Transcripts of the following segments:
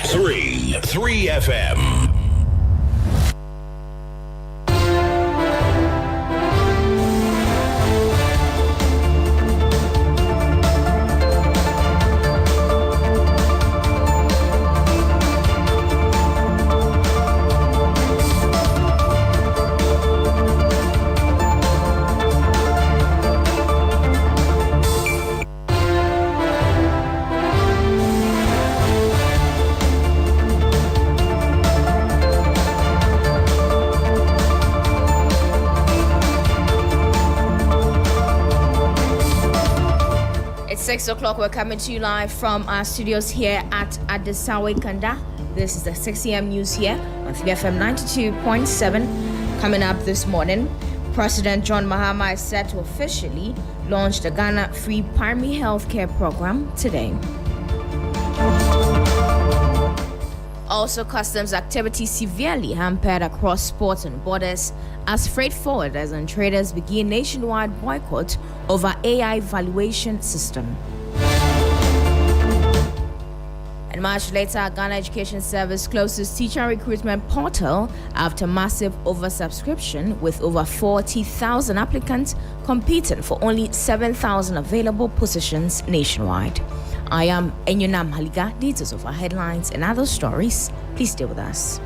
103 FM. It's 6 o'clock. We're coming to you live from our studios here at Adesawe Kanda. This is the 6 a.m. news here on 3FM 92.7. Coming up this morning, President John Mahama is set to officially launch the Ghana Free Primary Healthcare Program today. Also, customs activity severely hampered across ports and borders as freight forwarders and traders begin nationwide boycott over AI valuation system. And much later, Ghana Education Service closes teacher recruitment portal after massive oversubscription with over 40,000 applicants competing for only 7,000 available positions nationwide. I am Enyonam Haliga. Details of our headlines and other stories. Please stay with us.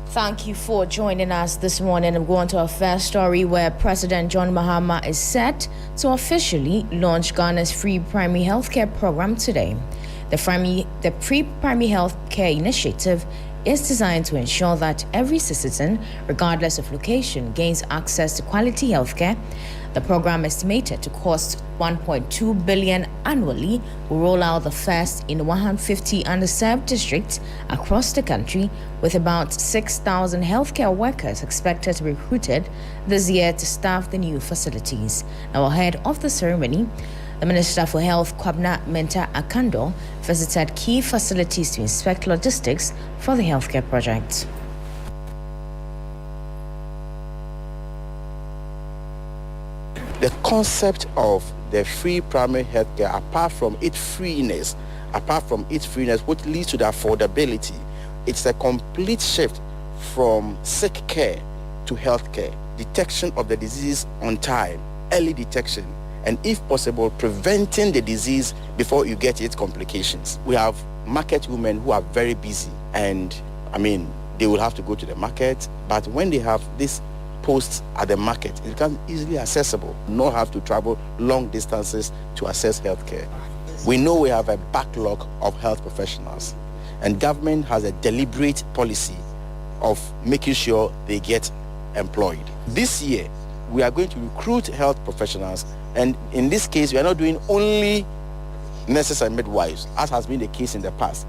Thank you for joining us this morning. I'm going to our first story where President John Mahama is set to officially launch Ghana's free primary healthcare program today. The free primary healthcare initiative is designed to ensure that every citizen, regardless of location, gains access to quality healthcare. The program, estimated to cost 1.2 billion annually, will roll out the first in 150 underserved districts across the country, with about 6,000 healthcare workers expected to be recruited this year to staff the new facilities. Now, ahead of the ceremony, the Minister for Health, Kwabena Mensah Akando, visited key facilities to inspect logistics for the healthcare project. The concept of the free primary healthcare, apart from its freeness, which leads to the affordability, it's a complete shift from sick care to healthcare. Detection of the disease on time, early detection, and if possible, preventing the disease before you get its complications. We have market women who are very busy, and they will have to go to the market, but when they have this posts at the market, it becomes easily accessible. Not have to travel long distances to access healthcare. We know we have a backlog of health professionals, and government has a deliberate policy of making sure they get employed. This year, we are going to recruit health professionals, and in this case, we are not doing only nurses and midwives, as has been the case in the past.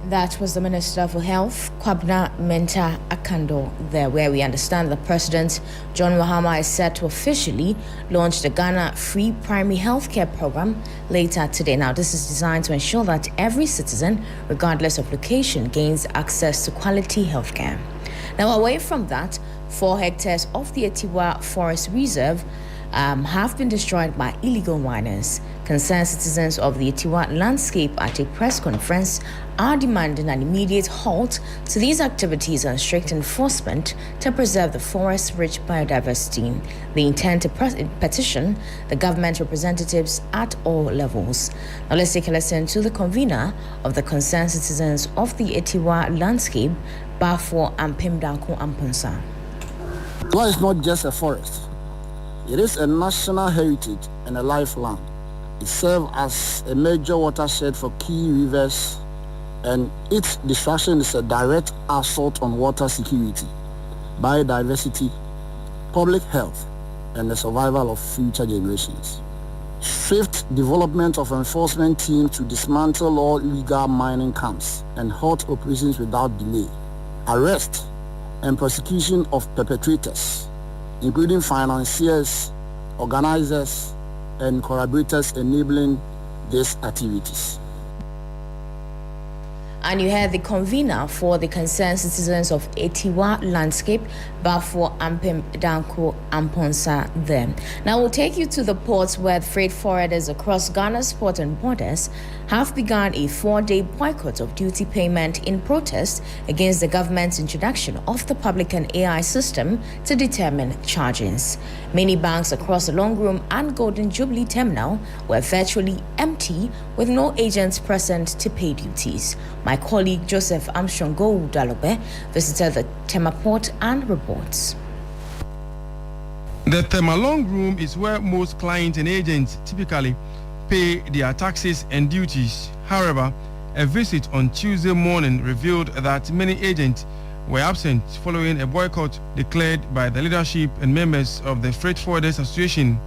That was the Minister for Health, Kwabena Mensah Akando, there, where we understand the President, John Mahama, is set to officially launch the Ghana Free Primary Healthcare Program later today. Now, this is designed to ensure that every citizen, regardless of location, gains access to quality healthcare. Now, away from that, 4 hectares of the Etiwa Forest Reserve have been destroyed by illegal miners. Concerned citizens of the Etiwa landscape at a press conference are demanding an immediate halt to these activities and strict enforcement to preserve the forest's rich biodiversity. They intend to petition the government representatives at all levels. Now let's take a listen to the convener of the Concerned Citizens of the Etiwa landscape, Bafo Ampimdanko Amponsa. Etiwa is not just a forest. It is a national heritage and a lifeline. It serves as a major watershed for key rivers, and its destruction is a direct assault on water security, biodiversity, public health, and the survival of future generations. Swift development of enforcement teams to dismantle all illegal mining camps and halt operations without delay. Arrest and prosecution of perpetrators, including financiers, organizers, and collaborators enabling these activities. And you heard the convener for the concerned citizens of Etiwa Landscape, Bafo Ampem Danko Amponsa there. Now we'll take you to the ports where freight forwarders across Ghana's ports and borders have begun a 4-day boycott of duty payment in protest against the government's introduction of the publican AI system to determine charges. Many banks across the Long Room and Golden Jubilee Terminal were virtually empty with no agents present to pay duties. My colleague Joseph Armstrong Dalobe visited the Tema port and reports. The Tema Long Room is where most clients and agents typically pay their taxes and duties. However, a visit on Tuesday morning revealed that many agents were absent following a boycott declared by the leadership and members of the Freight Forwarders Association.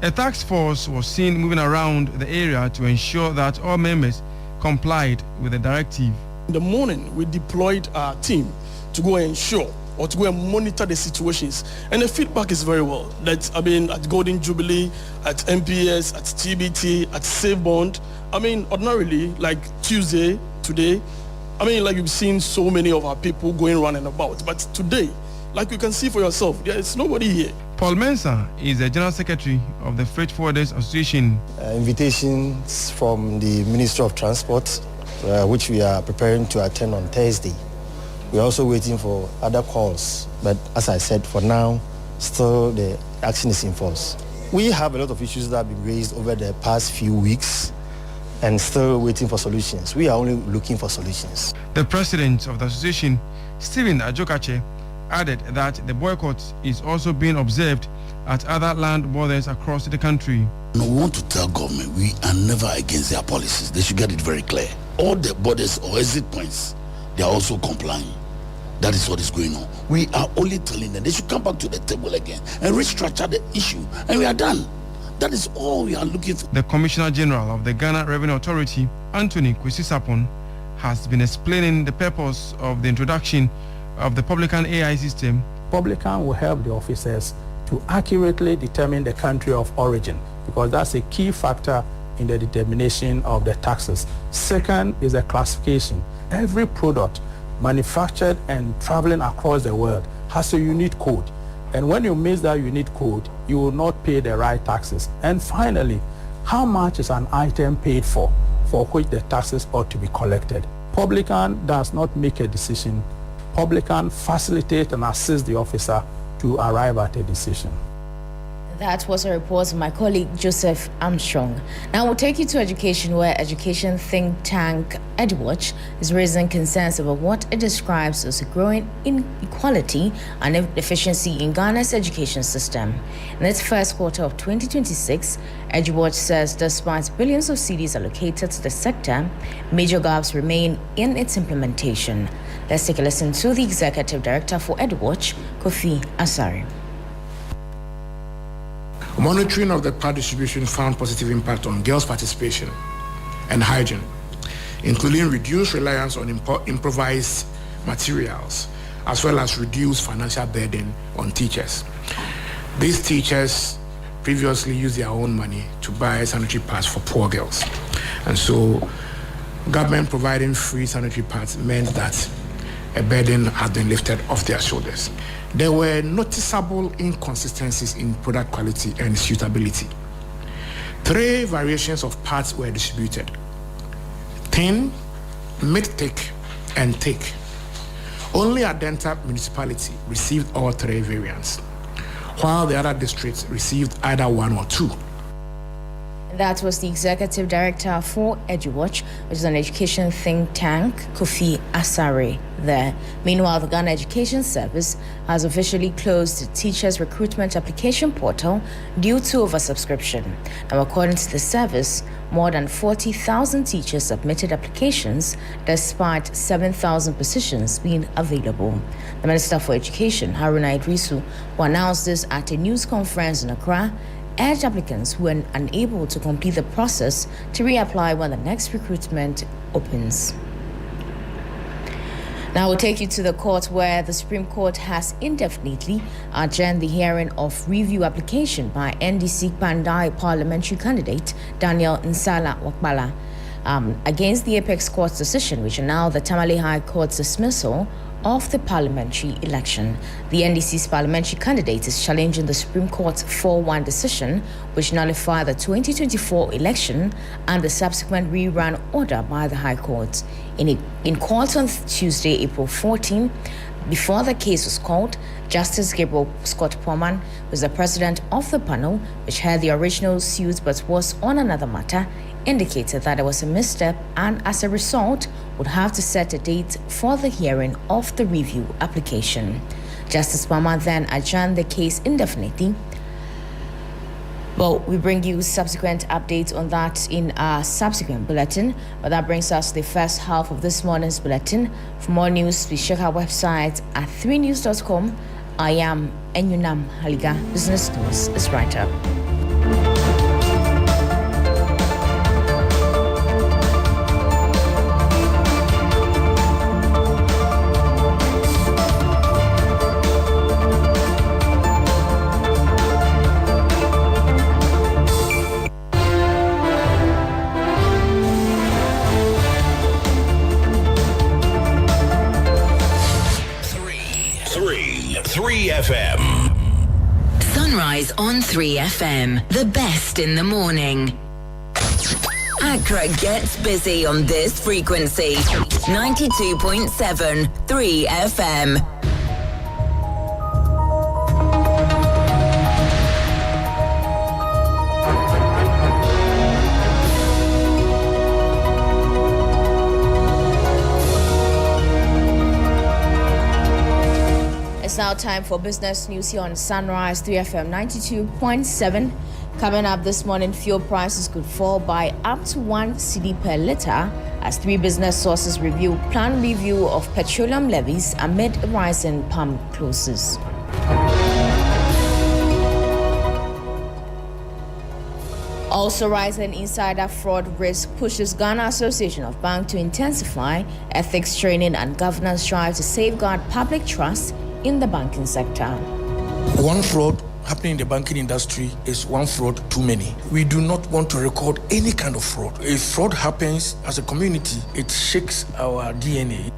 A task force was seen moving around the area to ensure that all members complied with the directive. In the morning, we deployed our team to go and ensure or to go and monitor the situations. And the feedback is very well. At Golden Jubilee, at MPS, at TBT, at Save Bond. Ordinarily, like Tuesday, today, you've seen so many of our people going around and about. But today, like you can see for yourself, there is nobody here. Paul Mensah is the General Secretary of the Freight Forwarders Association. Invitations from the Ministry of Transport, which we are preparing to attend on Thursday. We're also waiting for other calls, but as I said, for now, still the action is in force. We have a lot of issues that have been raised over the past few weeks and still waiting for solutions. We are only looking for solutions. The president of the association, Stephen Ajokache, added that the boycott is also being observed at other land borders across the country. We want to tell government we are never against their policies. They should get it very clear. All the borders or exit points, they are also complying. That is what is going on. We are only telling them they should come back to the table again and restructure the issue, and we are done. That is all we are looking for. The Commissioner General of the Ghana Revenue Authority, Anthony Kwesi-Sapon, has been explaining the purpose of the introduction of the publican AI system. Publican will help the officers to accurately determine the country of origin, because that's a key factor in the determination of the taxes. Second is the classification. Every product manufactured and traveling across the world has a unique code. And when you miss that unique code, you will not pay the right taxes. And finally, how much is an item paid for which the taxes ought to be collected? Publican does not make a decision. Publican facilitate and assist the officer to arrive at a decision. That was a report of my colleague Joseph Armstrong. Now we'll take you to education, where education think tank EdWatch is raising concerns about what it describes as a growing inequality and deficiency in Ghana's education system. In its first quarter of 2026, EdWatch says despite billions of cedis allocated to the sector, major gaps remain in its implementation. Let's take a listen to the Executive Director for EdWatch, Kofi Asare. Monitoring of the part distribution found positive impact on girls' participation and hygiene, including reduced reliance on improvised materials, as well as reduced financial burden on teachers. These teachers previously used their own money to buy sanitary pads for poor girls. And so government providing free sanitary pads meant that a burden had been lifted off their shoulders. There were noticeable inconsistencies in product quality and suitability. 3 variations of pads were distributed: thin, mid-thick, and thick. Only Adenta municipality received all 3 variants, while the other districts received either 1 or 2. That was the Executive Director for EduWatch, which is an education think tank, Kofi Asare there. Meanwhile, the Ghana Education Service has officially closed the teachers' recruitment application portal due to oversubscription. Now, according to the service, more than 40,000 teachers submitted applications despite 7,000 positions being available. The Minister for Education, Haruna Idrisu, who announced this at a news conference in Accra, urged applicants who are unable to complete the process to reapply when the next recruitment opens. Now we'll take you to the court where the Supreme Court has indefinitely adjourned the hearing of review application by NDC Pandai parliamentary candidate Daniel Nsala Wakbala against the Apex Court's decision, which announced the Tamale High Court's dismissal of the parliamentary election. The NDC's parliamentary candidate is challenging the Supreme Court's 4-1 decision, which nullified the 2024 election and the subsequent rerun order by the High Court. In court on Tuesday, April 14, before the case was called, Justice Gabriel Scott Poman was the president of the panel, which heard the original suit but was on another matter, indicated that it was a misstep and as a result would have to set a date for the hearing of the review application. Justice Poman then adjourned the case indefinitely. Well, we bring you subsequent updates on that in our subsequent bulletin, but that brings us to the first half of this morning's bulletin. For more news, please check our website at 3news.com. I am Enyunam Haliga. Business News is right up. FM. Sunrise on 3FM, the best in the morning. Accra gets busy on this frequency. 92.7 3FM. It's now time for business news here on Sunrise 3FM 92.7. Coming up this morning, fuel prices could fall by up to 1 cedi per litre as 3 business sources review planned review of petroleum levies amid rising pump closes. Also, rising insider fraud risk pushes Ghana Association of Banks to intensify ethics training and governance drive to safeguard public trust in the banking sector. One fraud happening in the banking industry is one fraud too many. We do not want to record any kind of fraud. If fraud happens as a community, it shakes our DNA.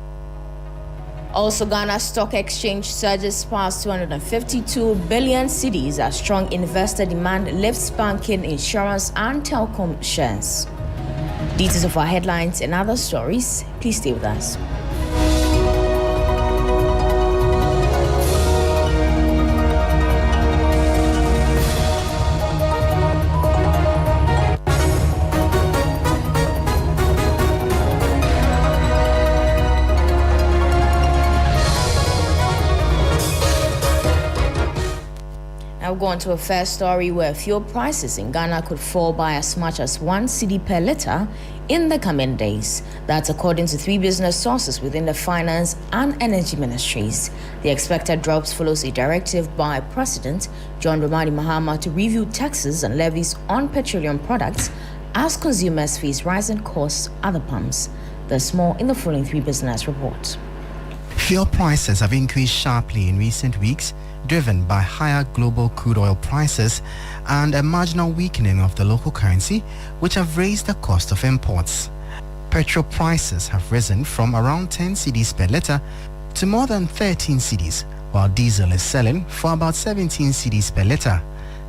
Also, Ghana Stock Exchange surges past 252 billion cedis as strong investor demand lifts banking, insurance, and telecom shares. Details of our headlines and other stories, please stay with us. Now go on to a first story where fuel prices in Ghana could fall by as much as 1 cedi per litre in the coming days. That's according to 3 business sources within the finance and energy ministries. The expected drops follows a directive by President John Dramani Mahama to review taxes and levies on petroleum products as consumers face rising costs at the pumps. There's more in the following 3 business reports. Fuel prices have increased sharply in recent weeks, driven by higher global crude oil prices and a marginal weakening of the local currency, which have raised the cost of imports. Petrol prices have risen from around 10 cedis per litre to more than 13 cedis, while diesel is selling for about 17 cedis per litre.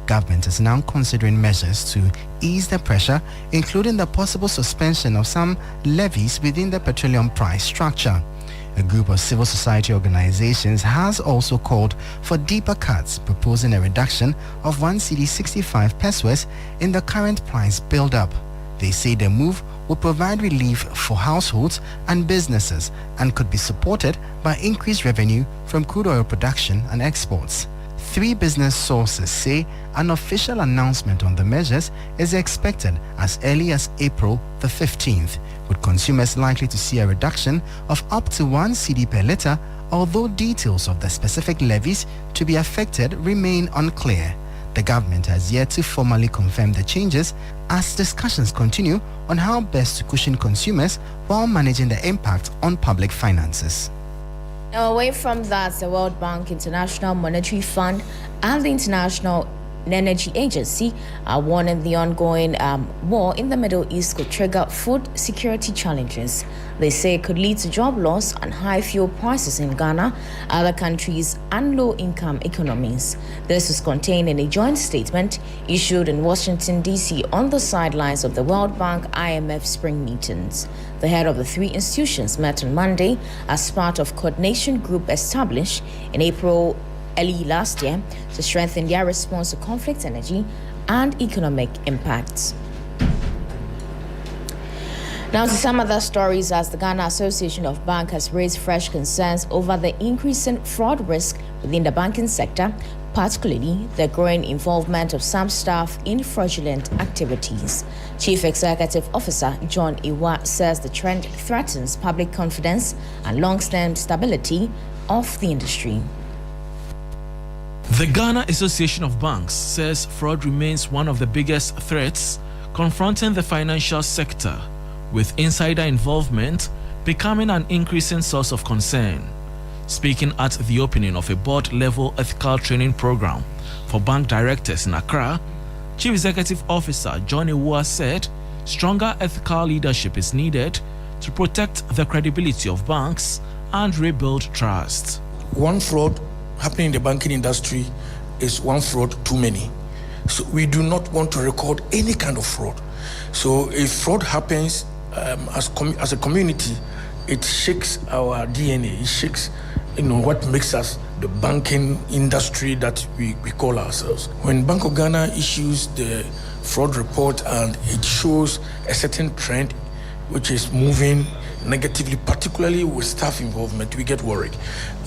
Government is now considering measures to ease the pressure, including the possible suspension of some levies within the petroleum price structure. A group of civil society organizations has also called for deeper cuts, proposing a reduction of 1 cedi 65 pesos in the current price build-up. They say the move will provide relief for households and businesses and could be supported by increased revenue from crude oil production and exports. 3 business sources say an official announcement on the measures is expected as early as April the 15th, with consumers likely to see a reduction of up to 1 cedi per litre, although details of the specific levies to be affected remain unclear. The government has yet to formally confirm the changes as discussions continue on how best to cushion consumers while managing the impact on public finances. Now, away from that, the World Bank, International Monetary Fund, and the International Energy Agency are warning the ongoing war in the Middle East could trigger food security challenges. They say it could lead to job loss and high fuel prices in Ghana, other countries, and low-income economies. This is contained in a joint statement issued in Washington, D.C. on the sidelines of the World Bank IMF spring meetings. The head of the three institutions met on Monday as part of coordination group established in April early last year to strengthen their response to conflict, energy, and economic impacts. Now to some other stories, as the Ghana Association of Banks has raised fresh concerns over the increasing fraud risk within the banking sector, particularly the growing involvement of some staff in fraudulent activities. Chief Executive Officer John Iwa says the trend threatens public confidence and long-term stability of the industry. The Ghana Association of Banks says fraud remains one of the biggest threats confronting the financial sector, with insider involvement becoming an increasing source of concern. Speaking at the opening of a board-level ethical training program for bank directors in Accra, Chief Executive Officer Johnnie said stronger ethical leadership is needed to protect the credibility of banks and rebuild trust. One fraud happening in the banking industry is one fraud too many. So we do not want to record any kind of fraud. So if fraud happens as a community, it shakes our DNA, it shakes what makes us the banking industry that we call ourselves. When Bank of Ghana issues the fraud report and it shows a certain trend which is moving negatively, particularly with staff involvement, we get worried.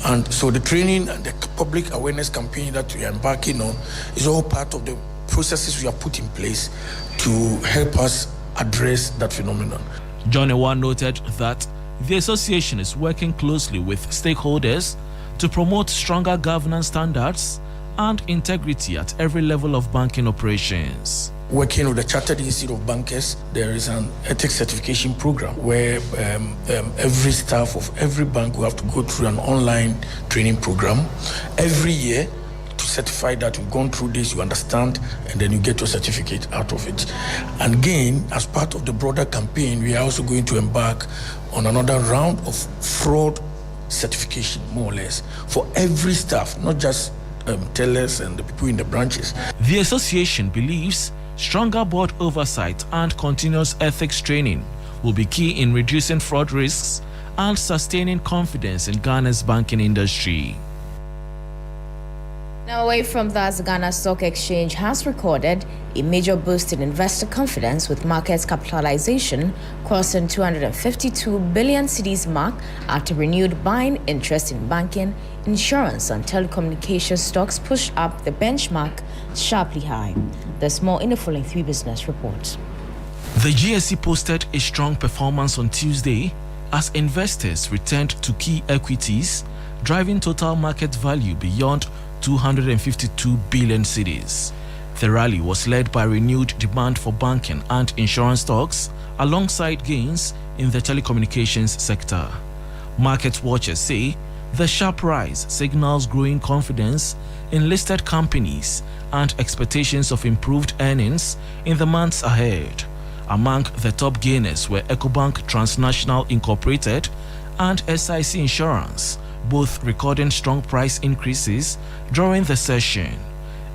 And so the training and the public awareness campaign that we are embarking on is all part of the processes we have put in place to help us address that phenomenon. Johnnie noted that the association is working closely with stakeholders to promote stronger governance standards and integrity at every level of banking operations. Working with the Chartered Institute of Bankers, there is an ethics certification program where every staff of every bank will have to go through an online training program every year to certify that you've gone through this, you understand, and then you get your certificate out of it. And again, as part of the broader campaign, we are also going to embark on another round of fraud certification, more or less, for every staff, not just tellers and the people in the branches. The association believes stronger board oversight and continuous ethics training will be key in reducing fraud risks and sustaining confidence in Ghana's banking industry. Now, away from that, the Ghana Stock Exchange has recorded a major boost in investor confidence, with market capitalization crossing 252 billion cedis mark after renewed buying interest in banking, insurance, and telecommunications stocks pushed up the benchmark sharply high. There's more in the following three business reports. The GSE posted a strong performance on Tuesday as investors returned to key equities, driving total market value beyond 252 billion cedis. The rally was led by renewed demand for banking and insurance stocks, alongside gains in the telecommunications sector. Market watchers say the sharp rise signals growing confidence in listed companies and expectations of improved earnings in the months ahead. Among the top gainers were Ecobank Transnational Incorporated and SIC Insurance, both recording strong price increases during the session.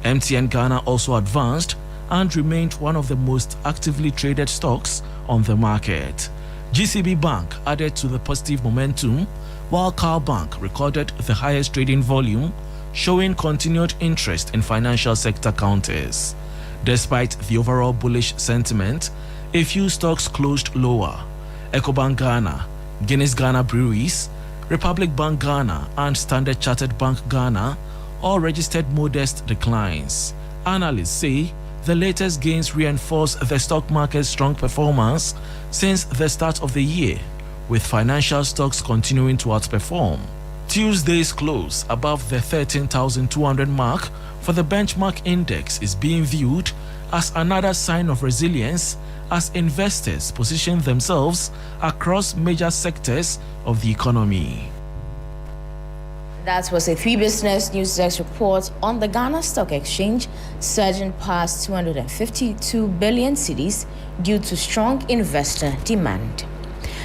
MTN Ghana also advanced and remained one of the most actively traded stocks on the market. GCB Bank added to the positive momentum, while Cal Bank recorded the highest trading volume, showing continued interest in financial sector counters. Despite the overall bullish sentiment, a few stocks closed lower. Ecobank Ghana, Guinness Ghana Breweries, Republic Bank Ghana, and Standard Chartered Bank Ghana all registered modest declines. Analysts say the latest gains reinforce the stock market's strong performance since the start of the year, with financial stocks continuing to outperform. Tuesday's close above the 13,200 mark for the benchmark index is being viewed as another sign of resilience as investors position themselves across major sectors of the economy. That was a 3 Business News Desk report on the Ghana Stock Exchange surging past 252 billion cedis due to strong investor demand.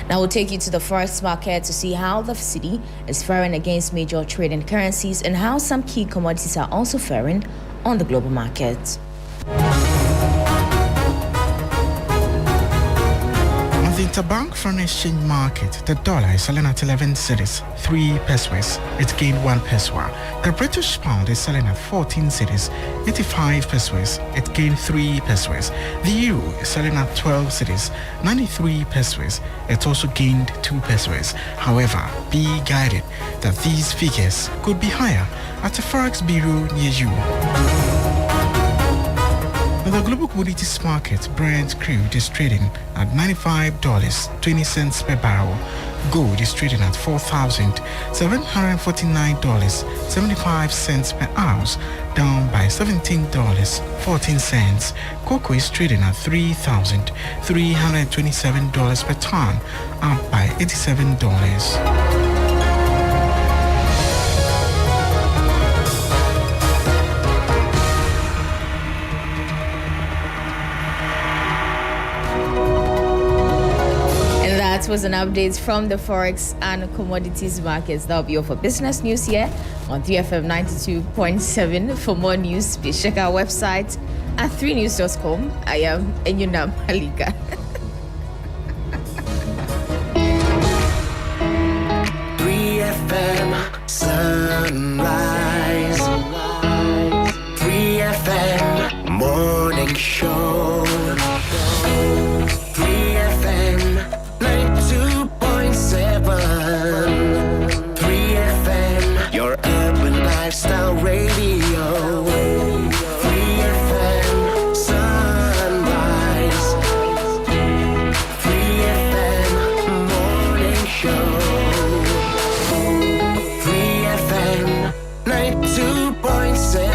Now we'll take you to the forex market to see how the cedi is faring against major trading currencies and how some key commodities are also faring on the global market. On the interbank foreign exchange market, the dollar is selling at 11 cedis, 3 pesos. It gained 1 peso. The British pound is selling at 14 cedis, 85 pesos. It gained 3 pesos. The euro is selling at 12 cedis, 93 pesos. It also gained 2 pesos. However, be guided that these figures could be higher at the forex bureau near you. In the global commodities market, Brent crude is trading at $95.20 per barrel. Gold is trading at $4,749.75 per ounce, down by $17.14. Cocoa is trading at $3,327 per ton, up by $87. That was an update from the forex and commodities markets. That'll be all for business news here on 3FM 92.7. For more news, please check our website at 3news.com. I am Enyunam Halika. Sunrise, 3FM Morning Show, 3FM 92.7, 3FM, your urban lifestyle radio, 3FM Sunrise, 3FM Morning Show. 92.7.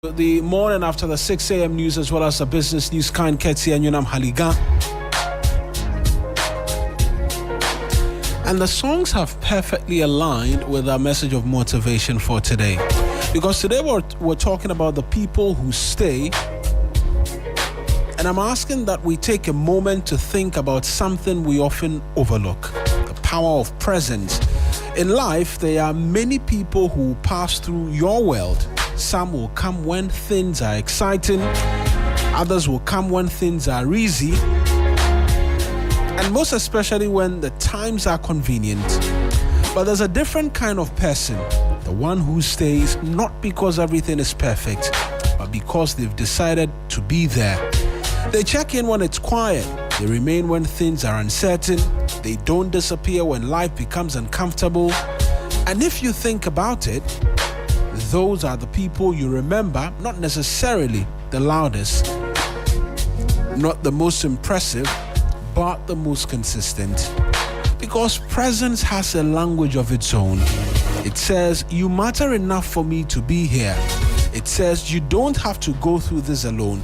The morning after the 6 a.m. news as well as the business news, Kind Ketsi and Yunam Haliga. And the songs have perfectly aligned with our message of motivation for today. Because today we're talking about the people who stay. And I'm asking that we take a moment to think about something we often overlook: the power of presence. In life, there are many people who pass through your world. Some will come when things are exciting, others will come when things are easy, and most especially when the times are convenient. But there's a different kind of person, the one who stays not because everything is perfect, but because they've decided to be there. They check in when it's quiet, they remain when things are uncertain, they don't disappear when life becomes uncomfortable. And if you think about it, those are the people you remember, not necessarily the loudest, not the most impressive, but the most consistent. Because presence has a language of its own. It says, you matter enough for me to be here. It says, you don't have to go through this alone.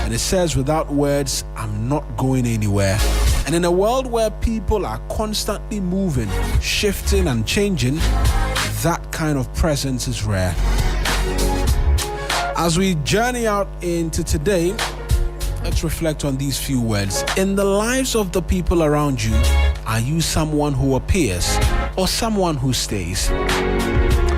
And it says, without words, I'm not going anywhere. And in a world where people are constantly moving, shifting and changing, that kind of presence is rare. As we journey out into today, let's reflect on these few words. In the lives of the people around you, are you someone who appears or someone who stays?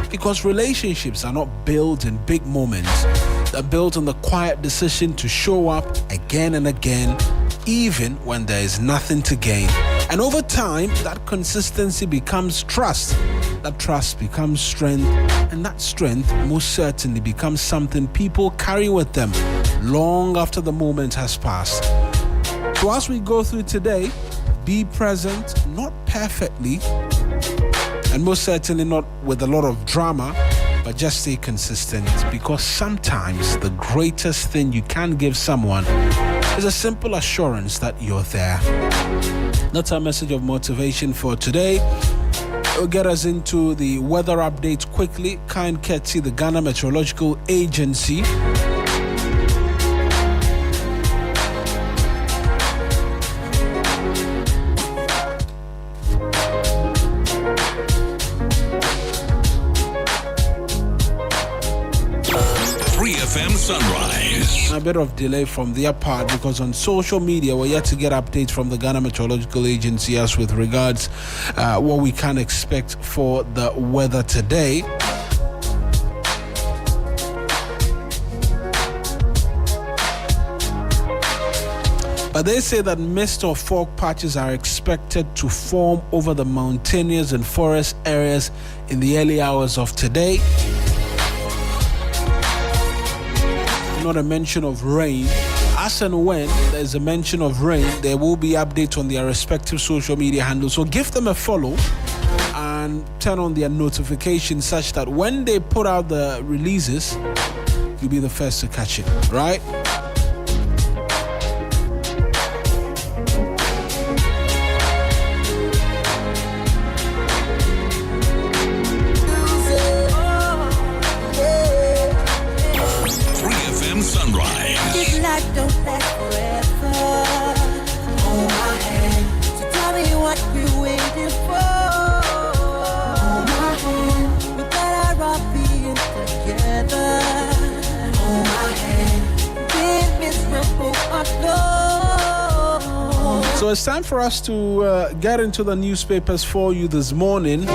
Because relationships are not built in big moments. They're built on the quiet decision to show up again and again, even when there is nothing to gain. And over time, that consistency becomes trust. That trust becomes strength. And that strength most certainly becomes something people carry with them long after the moment has passed. So as we go through today, be present, not perfectly, and most certainly not with a lot of drama, but just stay consistent, because sometimes the greatest thing you can give someone is a simple assurance that you're there. That's our message of motivation for today. It'll get us into the weather update quickly. Kind Ketsi, the Ghana Meteorological Agency. Sunrise. A bit of delay from their part because on social media we're yet to get updates from the Ghana Meteorological Agency as with regards what we can expect for the weather today. But they say that mist or fog patches are expected to form over the mountainous and forest areas in the early hours of today. Not a mention of rain. As and when there's a mention of rain, there will be updates on their respective social media handles. So give them a follow and turn on their notifications such that when they put out the releases, you'll be the first to catch it, right? Don't last forever. Hold my hand. So tell me what you're waiting for. Hold my hand. We better all be together. Hold my hand. Be miserable, I know. So it's time for us to get into the newspapers for you this morning.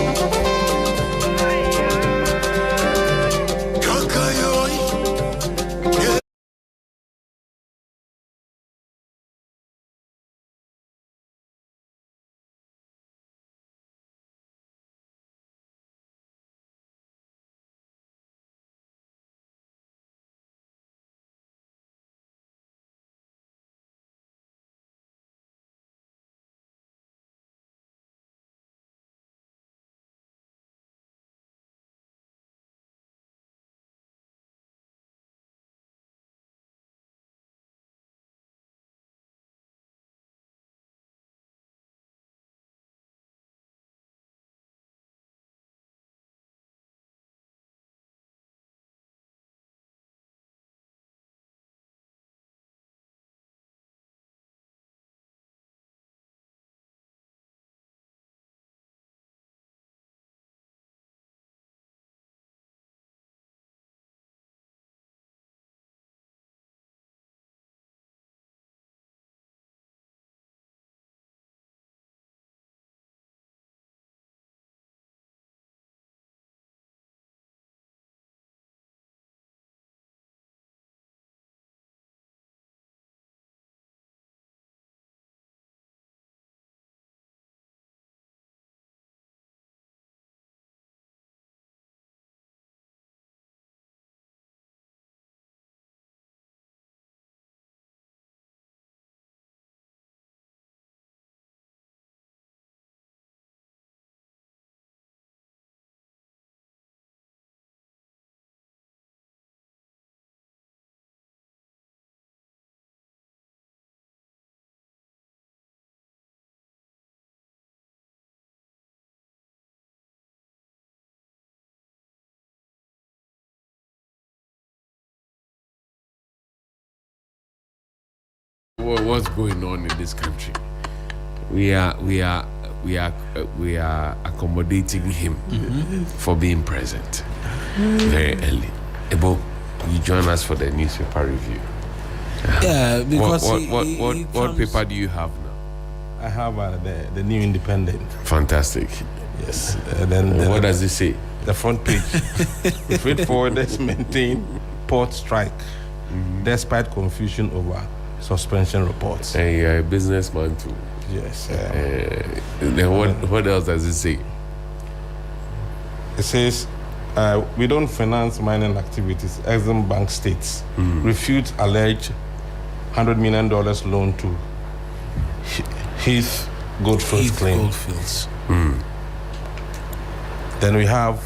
what's going on in this country. We are accommodating him for being present very early. Ebo, you join us for the newspaper review. Yeah, because what paper do you have now? I have the New Independent. Fantastic. Yes. Then what does it say? The front page. Freight forwarders maintain port strike despite confusion over suspension reports. And you're a businessman too. Yes. Then what else does it say? It says, we don't finance mining activities. Exim Bank states refutes alleged $100 million loan to Hughes Goldfields claim. Goldfields. Then we have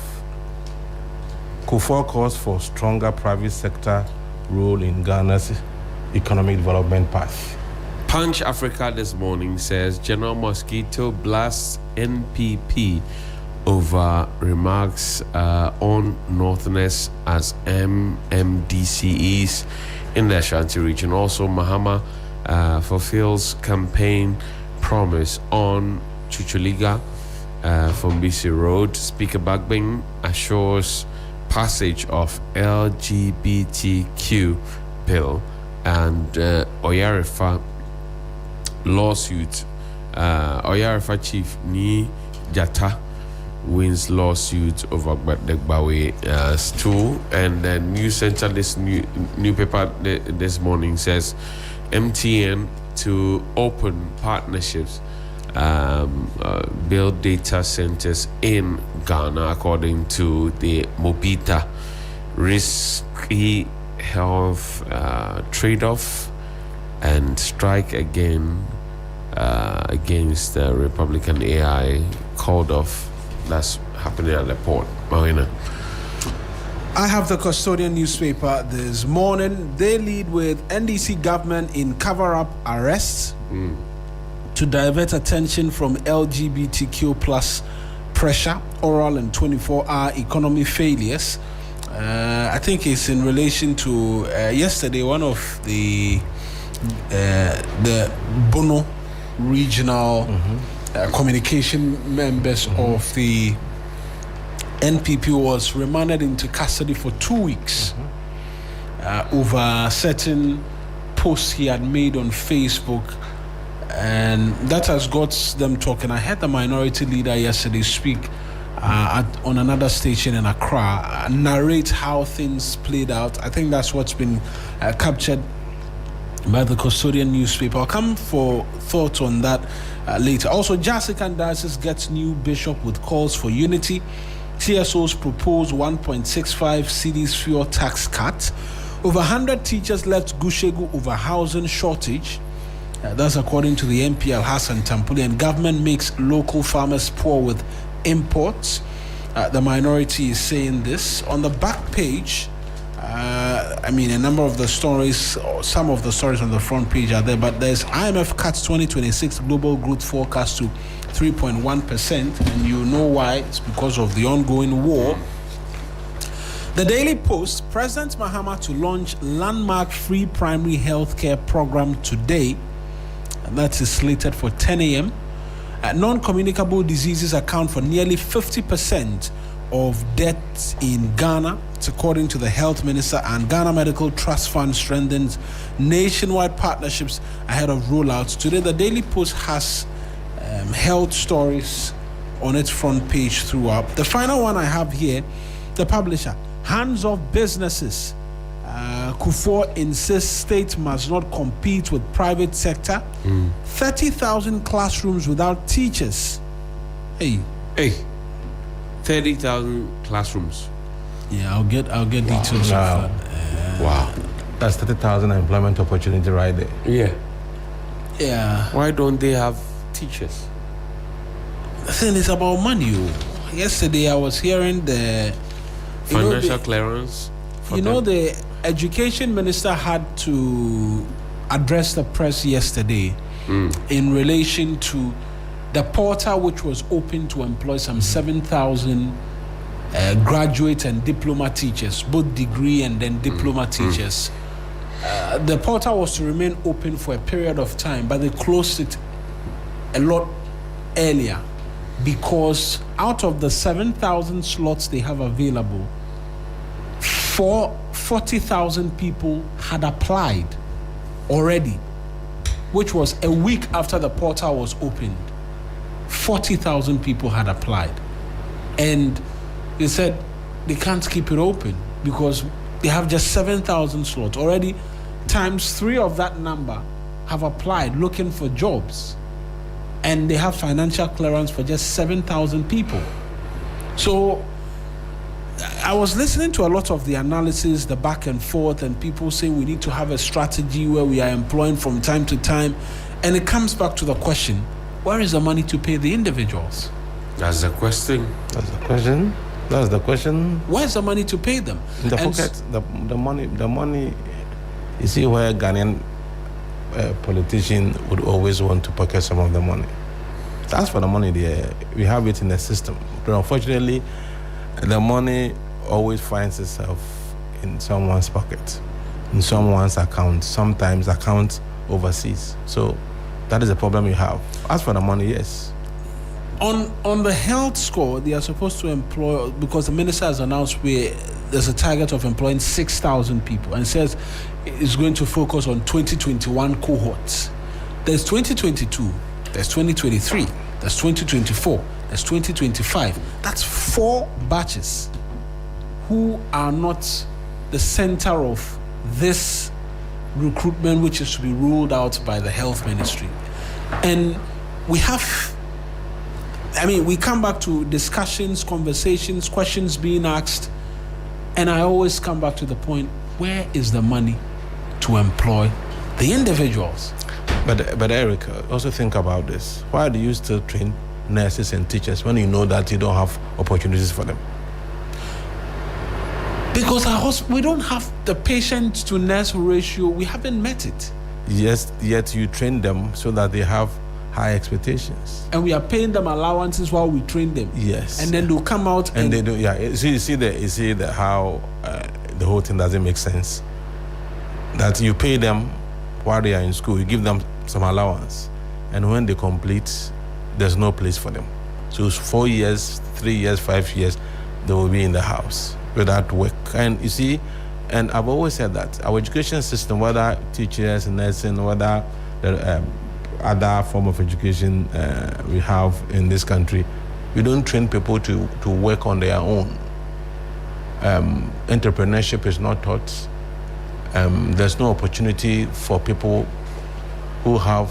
Kufuor calls for stronger private sector role in Ghana's economic development path. Punch Africa this morning says General Mosquito blasts NPP over remarks on Northerners as MMDCEs in the Ashanti region. Also, Mahama fulfills campaign promise on Chuchuliga from BC Road. Speaker Bagbin assures passage of LGBTQ bill, and Oyarifa lawsuit. Oyarifa chief Ni Jata wins lawsuit over Egbawe stool. And the News Central, this new paper this morning says MTN to open partnerships, build data centers in Ghana, according to the Mobita. Risky health trade-off and strike again against the Republican AI called off. That's happening at the port. Mawuena. I have the Custodian newspaper this morning. They lead with NDC government in cover-up arrests to divert attention from LGBTQ plus pressure, oral and 24-hour economy failures. I think it's in relation to yesterday, one of the Bono regional communication members of the NPP was remanded into custody for 2 weeks over certain posts he had made on Facebook, and that has got them talking. I heard the minority leader yesterday speak on another station in Accra, narrate how things played out. I think that's what's been captured by the Custodian newspaper. I'll come for thoughts on that later. Also, Jessica Diocese gets new bishop with calls for unity. TSOs propose 1.65 cedis fuel tax cut. Over 100 teachers left Gushegu over housing shortage. That's according to the MPL Hassan Tampuli. And government makes local farmers poor with imports. The minority is saying this. On the back page, a number of the stories, or some of the stories on the front page are there, but there's IMF cuts 2026 global growth forecast to 3.1%, and you know why. It's because of the ongoing war. The Daily Post, President Mahama to launch landmark free primary healthcare program today, and that is slated for 10 a.m. Non-communicable diseases account for nearly 50% of deaths in Ghana. It's according to the health minister, and Ghana Medical Trust Fund strengthens nationwide partnerships ahead of rollouts. Today, the Daily Post has health stories on its front page throughout. The final one I have here, the publisher, hands-off businesses. Kufuor insists state must not compete with private sector. 30,000 classrooms without teachers. Hey, 30,000 classrooms. Yeah, I'll get details of that. Wow, that's 30,000 employment opportunity right there. Yeah. Why don't they have teachers? The thing is about money. Yesterday I was hearing the financial clearance. The education minister had to address the press yesterday in relation to the portal which was open to employ some 7,000 graduate and diploma teachers, both degree and then diploma teachers. the portal was to remain open for a period of time, but they closed it a lot earlier because out of the 7,000 slots they have available, 40,000 people had applied already, which was a week after the portal was opened. 40,000 people had applied. And they said they can't keep it open because they have just 7,000 slots. Already, times 3 of that number have applied looking for jobs. And they have financial clearance for just 7,000 people. So I was listening to a lot of the analysis, the back and forth, and people say we need to have a strategy where we are employing from time to time. And it comes back to the question, where is the money to pay the individuals? That's the question. That's the question. That's the question. Where's the money to pay them? In the pocket, the money, you see where Ghanaian politician would always want to pocket some of the money. That's for the money there. We have it in the system. But unfortunately, the money always finds itself in someone's pocket, in someone's account, sometimes accounts overseas. So that is the problem you have. As for the money, yes. On the health score, they are supposed to employ, because the minister has announced there's a target of employing 6,000 people, and says it's going to focus on 2021 cohorts. There's 2022, there's 2023, there's 2024, there's 2025. That's 4 batches who are not the center of this recruitment, which is to be ruled out by the health ministry. And we come back to discussions, conversations, questions being asked, and I always come back to the point, where is the money to employ the individuals? But Eric, also think about this. Why do you still train nurses and teachers when you know that you don't have opportunities for them? Because we don't have the patient to nurse ratio. We haven't met it. Yes, yet you train them so that they have high expectations. And we are paying them allowances while we train them. Yes. And then they'll come out and they do. Yeah. So you see how the whole thing doesn't make sense. That you pay them while they are in school, you give them some allowance, and when they complete, there's no place for them. So it's 4 years, 3 years, 5 years, they will be in the house without work. And you see, and I've always said that our education system, whether teachers, nursing, whether the other form of education we have in this country, we don't train people to work on their own. Entrepreneurship is not taught. There's no opportunity for people who have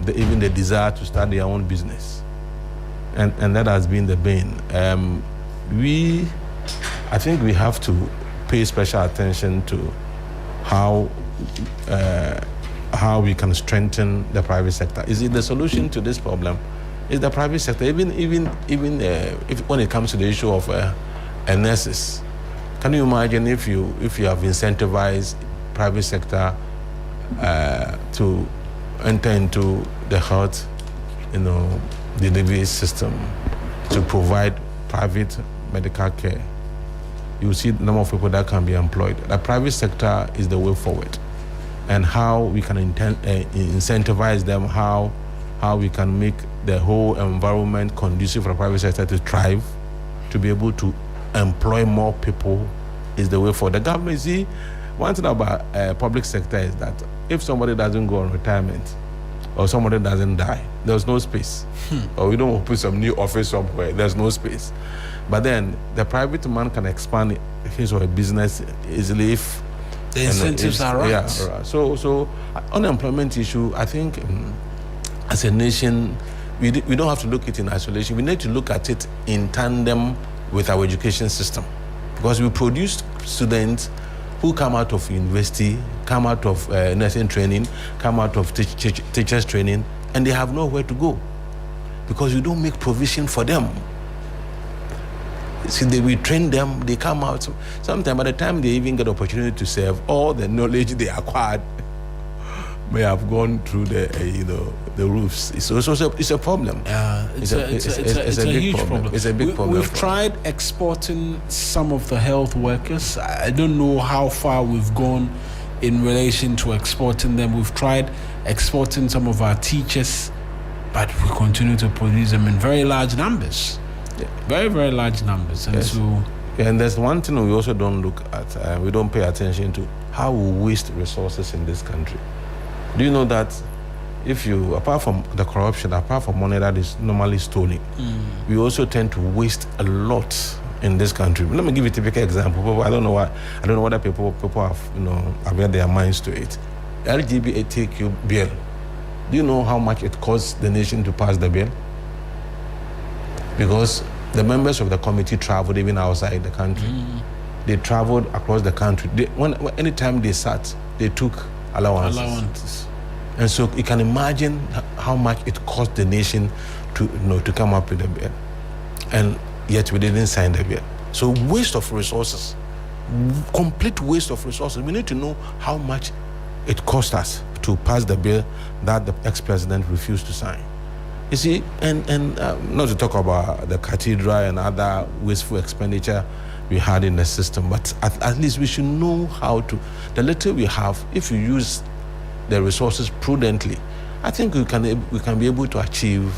even the desire to start their own business. And that has been the bane. I think we have to pay special attention to how we can strengthen the private sector. Is it the solution to this problem? Is the private sector, even if when it comes to the issue of nurses? Can you imagine if you have incentivized private sector to enter into the health, delivery system to provide private medical care? You see the number of people that can be employed. The private sector is the way forward, and how we can incentivize them, how we can make the whole environment conducive for the private sector to thrive, to be able to employ more people is the way for the government. See, one thing about public sector is that if somebody doesn't go on retirement or somebody doesn't die, there's no space. Or we don't open some new office somewhere, there's no space. But then the private man can expand his or her business easily if the incentives are right. Yeah, right. So unemployment issue, I think as a nation, we don't have to look at it in isolation. We need to look at it in tandem with our education system, because we produce students who come out of university, come out of nursing training, come out of teachers training, and they have nowhere to go because you don't make provision for them. See, we train them, they come out. Sometimes by the time they even get the opportunity to serve, all the knowledge they acquired may have gone through the roofs. It's a problem. It's a huge problem. It's a big problem. We've tried exporting some of the health workers. I don't know how far we've gone in relation to exporting them. We've tried exporting some of our teachers, but we continue to produce them in very large numbers. Very, very large numbers. And and there's one thing we also don't look at, we don't pay attention to, how we waste resources in this country. Do you know that if you, apart from the corruption, apart from money that is normally stolen, we also tend to waste a lot in this country. Let me give you a typical example. I don't know whether people have, have made their minds to it. LGBTQ bill. Do you know how much it costs the nation to pass the bill? Because the members of the committee traveled even outside the country. They traveled across the country. Anytime they sat, they took allowances. And so you can imagine how much it cost the nation to come up with a bill. And yet we didn't sign the bill. So waste of resources, complete waste of resources. We need to know how much it cost us to pass the bill that the ex-president refused to sign. You see, and not to talk about the cathedral and other wasteful expenditure we had in the system, but at least we should know how to, the little we have, if you use the resources prudently, I think we can be able to achieve,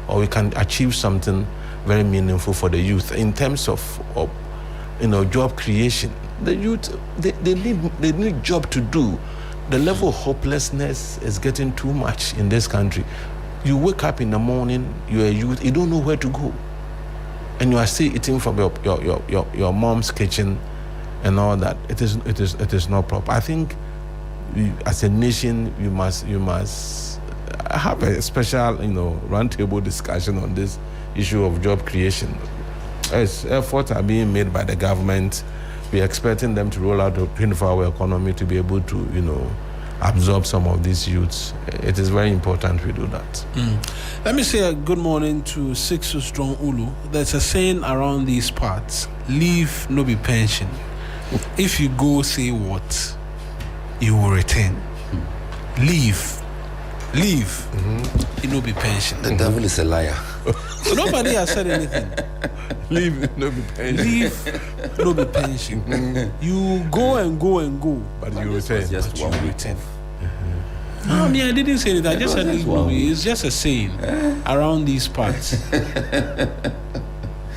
or we can achieve something very meaningful for the youth in terms of job creation. The youth, they need job to do. The level of hopelessness is getting too much in this country. You wake up in the morning, you're a youth, you don't know where to go, and you are still eating from your mom's kitchen and all that. It is not proper. I think as a nation, you must have a special roundtable discussion on this issue of job creation. As efforts are being made by the government, we're expecting them to roll out a 24-hour economy to be able to absorb some of these youths. It is very important we do that. Let me say a good morning to Sixu Strong Ulu. There's a saying around these parts: leave no be pension. If you go say what, you will return. Leave, it no be pension. The devil is a liar. Nobody has said anything. Leave no be pension. Leave no be pension. You go and go, but you return. Just one return. I didn't say that. I just said it's just a saying around these parts.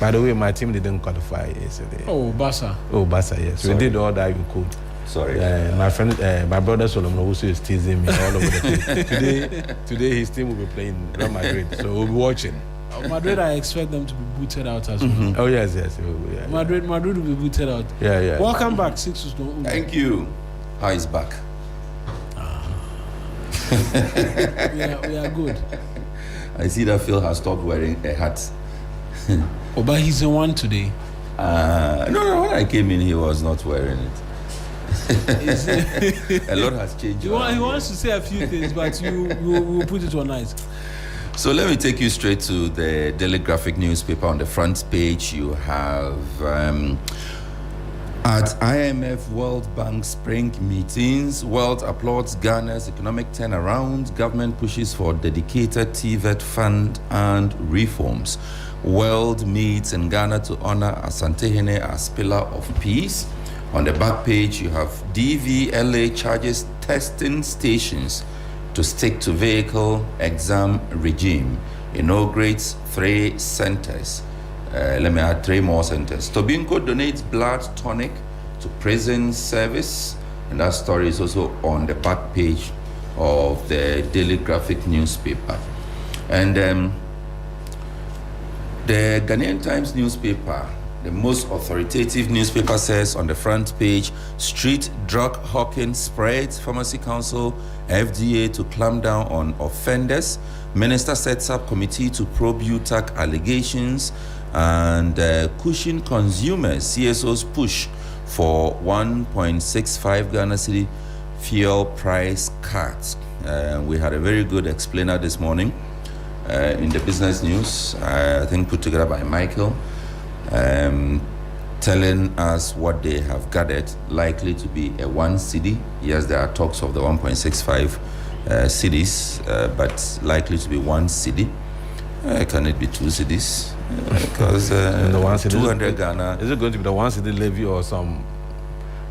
By the way, my team didn't qualify yesterday. Oh, Basa, yes. Sorry. We did all that we could. Sorry. My friend, my brother Solomon also is teasing me all over the place. Today his team will be playing Real Madrid, so we'll be watching. Madrid, I expect them to be booted out as well. Oh yes. Yeah, Madrid will be booted out. Yeah. Welcome back, Sixus. Thank you. How is back? We are good. I see that Phil has stopped wearing a hat. But he's the one today. No, when I came in, he was not wearing it. A lot has changed. He wants to say a few things, but you will put it on ice. So let me take you straight to the Daily Graphic newspaper. On the front page, you have at IMF World Bank spring meetings, World applauds Ghana's economic turnaround. Government pushes for dedicated TVET fund and reforms. World meets in Ghana to honor Asantehene as pillar of peace. On the back page, you have DVLA charges testing stations to stick to vehicle exam regime. Inaugurates 3 centers. Let me add 3 more centers. Tobinco donates blood tonic to prison service. And that story is also on the back page of the Daily Graphic newspaper. And the Ghanaian Times newspaper, the most authoritative newspaper, says on the front page, street drug hawking spreads. Pharmacy Council, FDA to clamp down on offenders. Minister sets up committee to probe UTAC allegations. And cushion consumers, CSOs push for 1.65 Ghana cedi fuel price cut. We had a very good explainer this morning in the business news, I think put together by Michael, telling us what they have gathered, likely to be a 1 cedi. Yes, there are talks of the 1.65 cedis, but likely to be 1 cedi. Can it be 2 cedis? Because 200 Ghana. Is it going to be the 1 cedi levy or some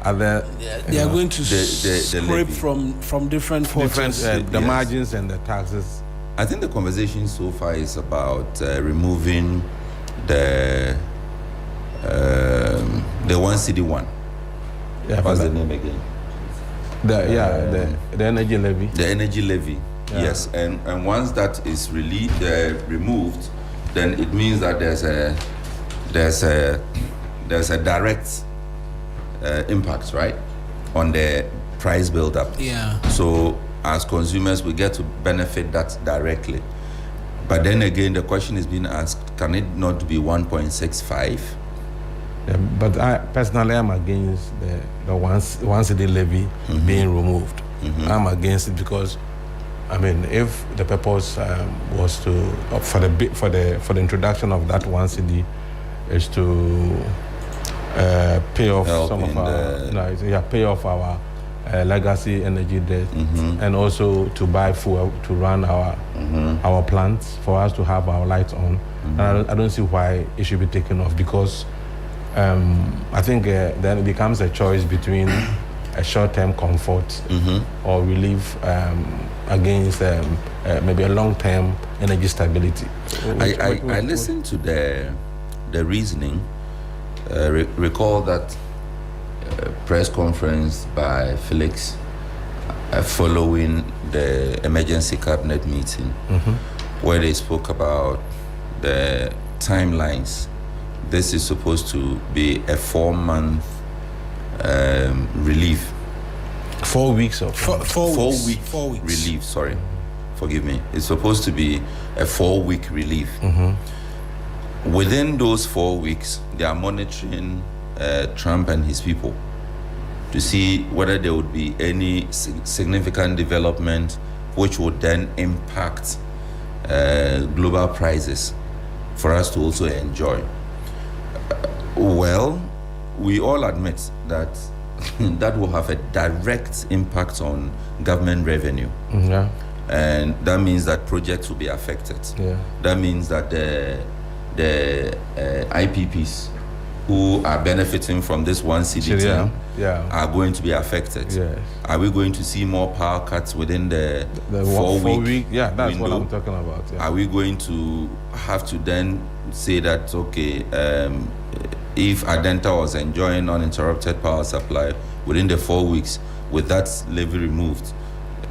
other. They are going to the scrape levy. from different fortunes. The margins and the taxes. I think the conversation so far is about removing the one city one. Yeah, what's the name again? The energy levy. The energy levy. Yeah. Yes, and once that is removed, then it means that there's a direct impact, right, on the price build-up. Yeah. So as consumers, we get to benefit that directly. But then again, the question is being asked: can it not be 1.65? Yeah, but I personally am against the one city levy being removed. I'm against it because, I mean, if the purpose was to for the introduction of that one city is to pay off some of our pay off our legacy energy debt, and also to buy fuel to run our plants for us to have our lights on. And I don't see why it should be taken off, because I think then it becomes a choice between a short-term comfort or relief against maybe a long-term energy stability. I listened to the reasoning. Recall that press conference by Felix following the emergency cabinet meeting, where they spoke about the timelines. This is supposed to be a 4-month relief. 4 weeks of 4 week relief. Sorry, forgive me. It's supposed to be a 4-week relief. Within those 4 weeks, they are monitoring Trump and his people to see whether there would be any significant development which would then impact global prices for us to also enjoy. Well, we all admit that that will have a direct impact on government revenue. And that means that projects will be affected. That means that the IPPs who are benefiting from this one CDT are going to be affected. Are we going to see more power cuts within the 4 week? Yeah, that's window? what I'm talking about. Are we going to have to then say that, okay, if Egbeta was enjoying uninterrupted power supply within the 4 weeks, with that levy removed,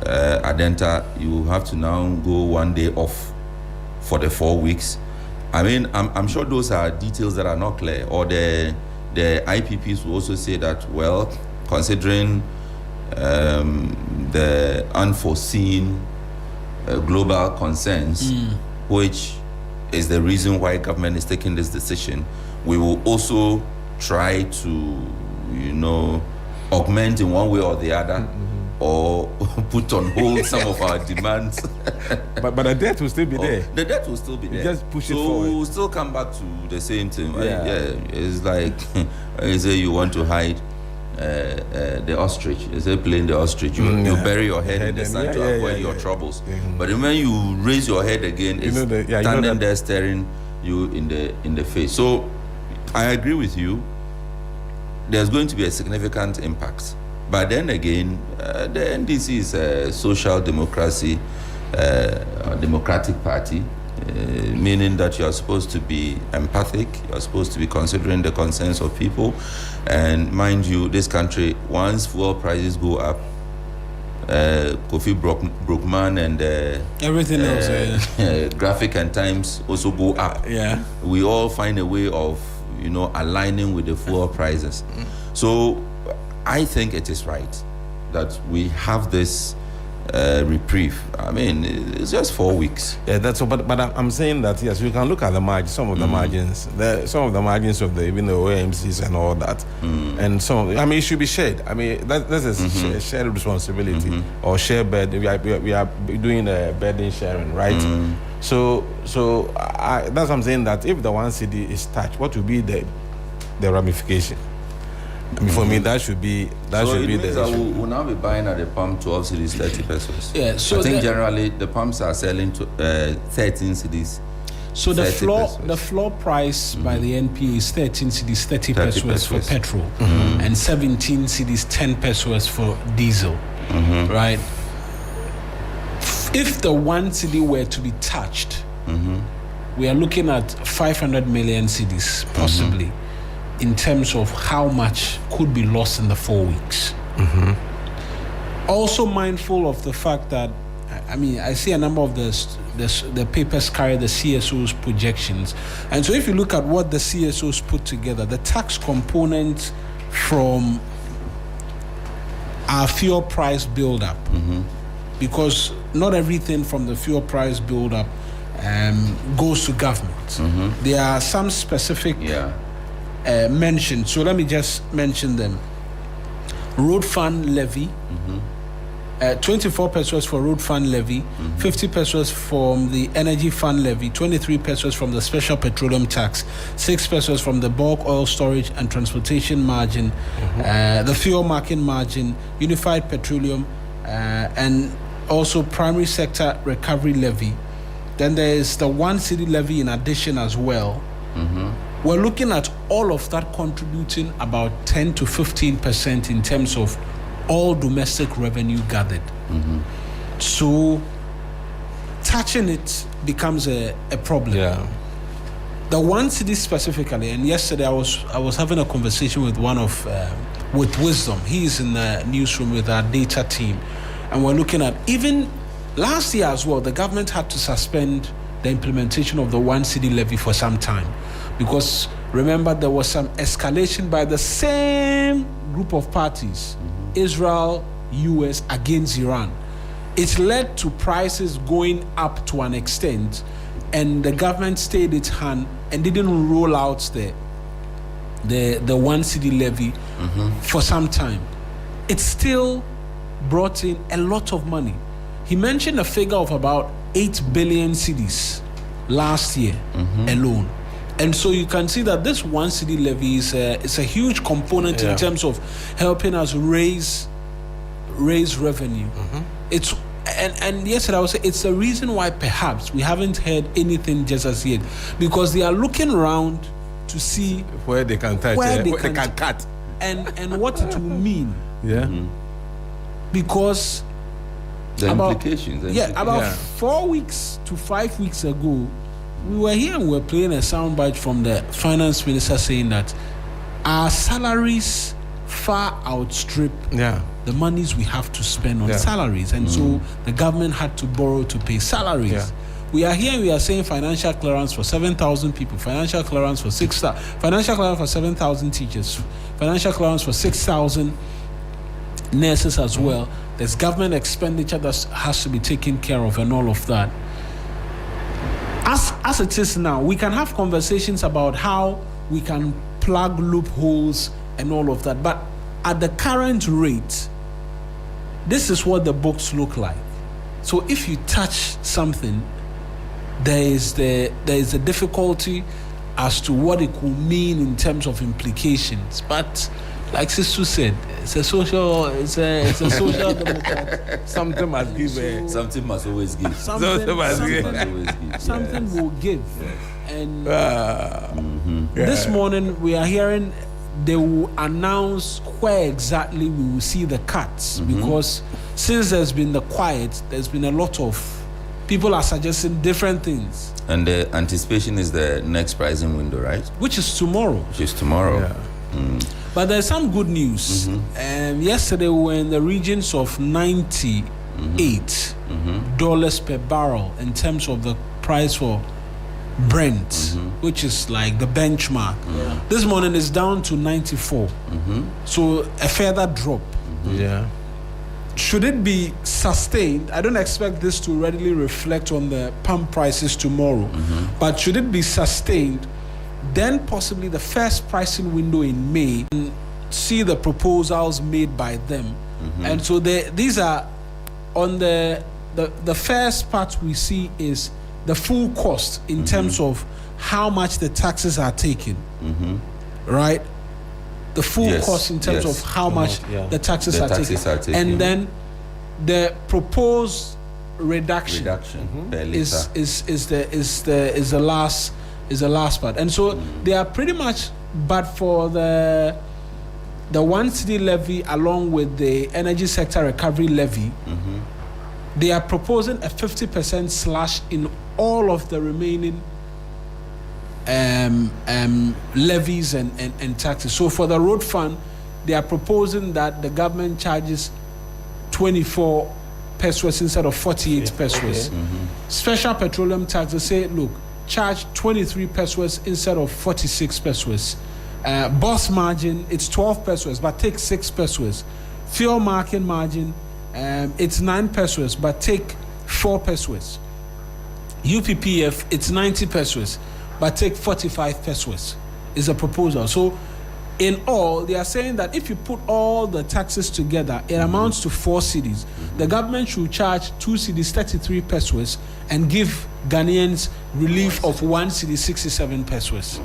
Egbeta, you have to now go 1 day off for the 4 weeks? I mean, I'm sure those are details that are not clear. Or the IPPs will also say that, well, considering the unforeseen global concerns, which is the reason why government is taking this decision, we will also try to, augment in one way or the other, or put on hold some of our demands. but the debt will still be there. The debt will still be there. Just push it so forward. We'll still come back to the same thing. Right? Yeah. It's like you say you want to hide the ostrich. You say playing the ostrich. You bury your head in the sand to avoid your troubles. But when you raise your head again, it's standing there staring you in the face. So I agree with you. There's going to be a significant impact. But then again, the NDC is a social democracy, democratic party, meaning that you are supposed to be empathic, you are supposed to be considering the concerns of people. And mind you, this country, once fuel prices go up, Kofi Brookman and everything else, Graphic and Times also go up. We all find a way of, aligning with the fuel prices. So I think it is right that we have this reprieve. I mean, it's just 4 weeks. Yeah, that's all. But I'm saying that yes, we can look at the margins, some of the margins, some of the margins of even the OMCs and all that, and some. I mean, it should be shared. I mean, that's a shared responsibility or shared burden. We are doing a burden sharing, right? So that's what I'm saying, that if the one city is touched, what will be the ramification? I mean, for me, that should be the issue. We'll now be buying at the pump 12 cedis, 30 pesos. Yeah, so I think generally the pumps are selling to 13 cedis So the 30 floor price by the NPA is 13 cedis, 30 pesos for petrol, and 17 cedis, 10 pesos for diesel, right? If the 1 cedi were to be touched, we are looking at 500 million cedis, possibly, in terms of how much could be lost in the 4 weeks. Also mindful of the fact that, I mean, I see a number of the papers carry the CSO's projections. And so if you look at what the CSO's put together, the tax component from our fuel price build-up, because not everything from the fuel price build-up goes to government. There are some specific mentioned. So let me just mention them. Road fund levy, 24 pesos for road fund levy, 50 pesos from the energy fund levy, 23 pesos from the special petroleum tax, 6 pesos from the bulk oil storage and transportation margin, the fuel market margin, unified petroleum, and also primary sector recovery levy. Then there is the 1 cedi levy in addition as well. We're looking at all of that contributing about 10 to 15% in terms of all domestic revenue gathered. So touching it becomes a problem. The 1 cedi specifically, and yesterday I was having a conversation with one of with Wisdom. He's in the newsroom with our data team, and we're looking at even last year as well. The government had to suspend the implementation of the 1 cedi levy for some time, because remember there was some escalation by the same group of parties, Israel, US, against Iran. It led to prices going up to an extent, and the government stayed its hand and didn't roll out the 1 cedi levy for some time. It still brought in a lot of money. He mentioned a figure of about 8 billion cedis last year alone. And so you can see that this 1 cedi levy is a huge component in terms of helping us raise revenue. It's and yesterday I was saying it's the reason why perhaps we haven't heard anything just as yet, because they are looking around to see where they can touch, where they can cut, and what it will mean. Because the implications. About 4 weeks to 5 weeks ago, we were here and we were playing a soundbite from the finance minister saying that our salaries far outstrip the monies we have to spend on salaries, and so the government had to borrow to pay salaries. We are here and we are saying financial clearance for 7,000 people, financial clearance for 6,000, financial clearance for 7,000 teachers, financial clearance for 6,000 nurses as well. There's government expenditure that has to be taken care of and all of that. As it is now, we can have conversations about how we can plug loopholes and all of that, but at the current rate, this is what the books look like. So if you touch something, there is a difficulty as to what it could mean in terms of implications. But like Sistu said, it's a social democrat. Something must give. Something must always give. Something will give. And this morning we are hearing they will announce where exactly we will see the cuts, because since there's been the quiet, there's been a lot of people are suggesting different things. And the anticipation is the next pricing window, right? Which is tomorrow. But there's some good news. Yesterday we were in the regions of $98 per barrel in terms of the price for Brent, which is like the benchmark. This morning is down to 94. So a further drop. Should it be sustained? I don't expect this to readily reflect on the pump prices tomorrow, but should it be sustained, then possibly the first pricing window in May, see the proposals made by them. And so these are on the first part we see is the full cost in terms of how much the taxes are taken, right? The full cost in terms of how much the taxes are taken. And then the proposed reduction per liter. is the last part. And so they are pretty much, but for the 1 cedi levy along with the energy sector recovery levy, they are proposing a 50% slash in all of the remaining levies and taxes. So for the road fund, they are proposing that the government charges 24 pesos instead of 48 pesos. Special petroleum tax, they say, look, charge 23 pesos instead of 46 pesos. Boss margin, it's 12 pesos, but take 6 pesos. Fuel market margin, it's 9 pesos, but take 4 pesos. UPPF, it's 90 pesos, but take 45 pesos, is a proposal. So in all, they are saying that if you put all the taxes together, it amounts to 4 cedis. The government should charge 2 cedis, 33 pesos, and give Ghanaians relief of 1 cedi, 67 pesos.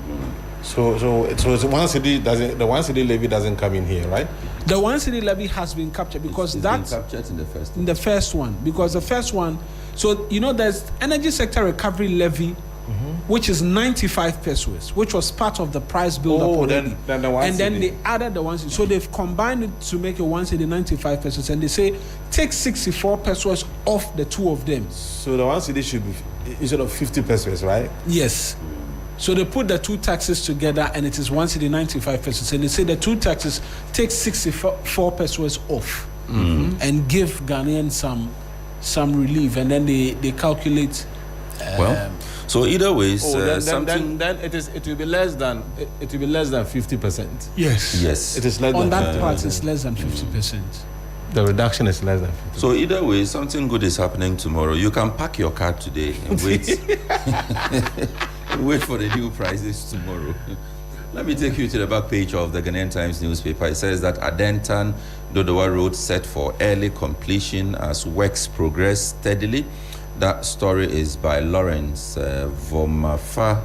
So 1 cedi doesn't, the 1 cedi levy doesn't come in here, right? The 1 cedi levy has been captured because that's been captured in the first one. In the first one, because the first one, so you know, there's energy sector recovery levy, which is 95 pesos, which was part of the price build-up already. Then the 1 and then cedi. they added the 1 cedi. So they've combined it to make a 1 cedi 95 pesos, and they say take 64 pesos off the two of them. So the 1 cedi should be instead of 50 pesos, right? Yes. So they put the two taxes together, and it is 1 cedi 95 pesos. And they say the two taxes take 64 pesos off and give Ghanaians some relief, and then they calculate. So either way, then it will be less than 50%. Yes. It is less on than that part. It's less than 50%. The reduction is less than 50%. So either way, something good is happening tomorrow. You can pack your car today and wait. Wait for the new prices tomorrow. Let me take you to the back page of the Ghanaian Times newspaper. It says that Adentan Dodowa Road set for early completion as works progress steadily. That story is by Lawrence Vomafa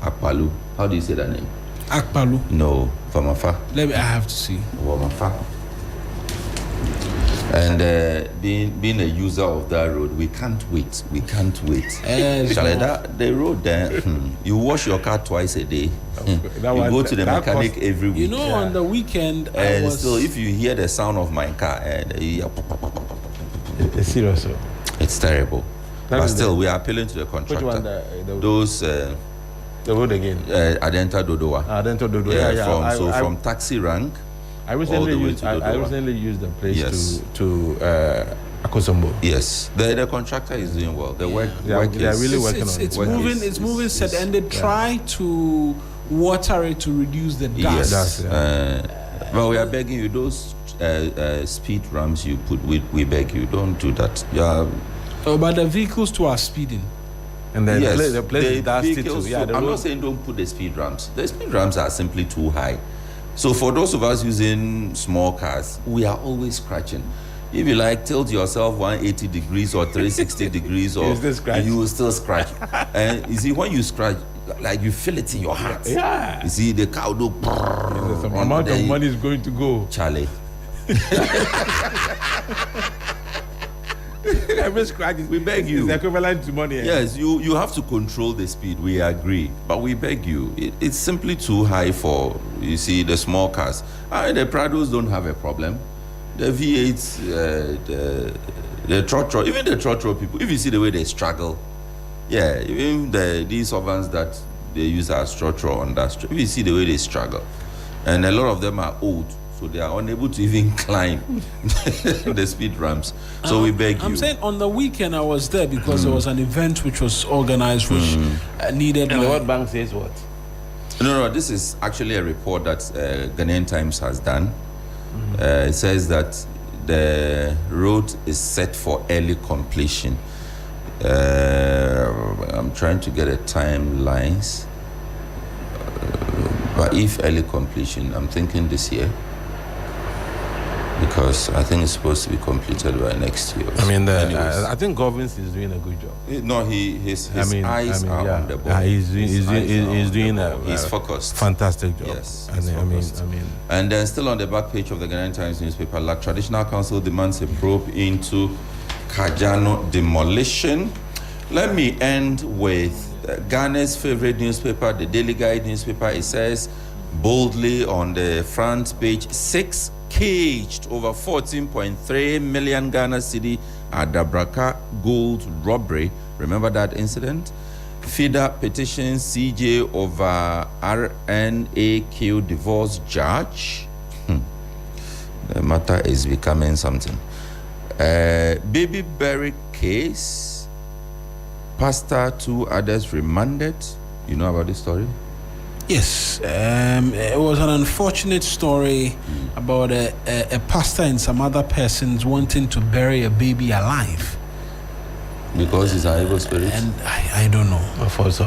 Akpalu. How do you say that name? Akpalu. No, Vomafa. I have to see. Vomafa. And being a user of that road, we can't wait. Charlie, the road there, you wash your car twice a day. You go to the mechanic every week. You know, on the weekend, and still, if you hear the sound of my car, it's serious. It's terrible. But still, we are appealing to the contractor. Which one? The road again? Adenta Dodowa. Adenta Dodowa. From taxi rank. I recently used the place to Akosombo. Yes, the contractor is doing well. The work they are really working on it. It's moving set, and they try to water it to reduce the dust. Yes, but we are begging you, those speed ramps you put, we beg you, don't do that. But the vehicles too are speeding. And then the place is dusty too. I'm not saying don't put the speed ramps. The speed ramps are simply too high. So for those of us using small cars, we are always scratching. If you like, tilt yourself 180 degrees or 360 degrees, or you will still scratch. And you see, when you scratch, like you feel it in your heart. Yeah. You see, the cow do. The amount of money is going to go. Charlie. Every scratch, we beg you. It's equivalent to money. Yes, you have to control the speed. We agree, but we beg you. It's simply too high for, you see, the small cars. The Prados don't have a problem. The V8s, the Trotro, even the Trotro people. If you see the way they struggle, even these ovens that they use as Trotro on that street. If you see the way they struggle, and a lot of them are old. So they are unable to even climb the speed ramps. So we beg you. I'm saying on the weekend I was there because there was an event which was organized which needed. And the World Bank says what? No. This is actually a report that Ghanaian Times has done. It says that the road is set for early completion. I'm trying to get a timelines. But if early completion, I'm thinking this year. Because I think it's supposed to be completed by next year. I mean, I think Govins is doing a good job. No, his eyes are on the ball. He's doing he's focused. Fantastic job. Yes, and then still on the back page of the Ghanaian Times newspaper, traditional council demands a probe into Kajano demolition. Let me end with Ghana's favorite newspaper, the Daily Guide newspaper. It says boldly on the front page, 6 caged over 14.3 million Ghana cedi at Dabraka gold robbery. Remember that incident? FIDA petitions CJ over RNAQ divorce judge. The matter is becoming something. Baby Berry case. Pastor, 2 others remanded. You know about this story? Yes, it was an unfortunate story about a pastor and some other persons wanting to bury a baby alive. Because it's an evil spirit? And I don't know. For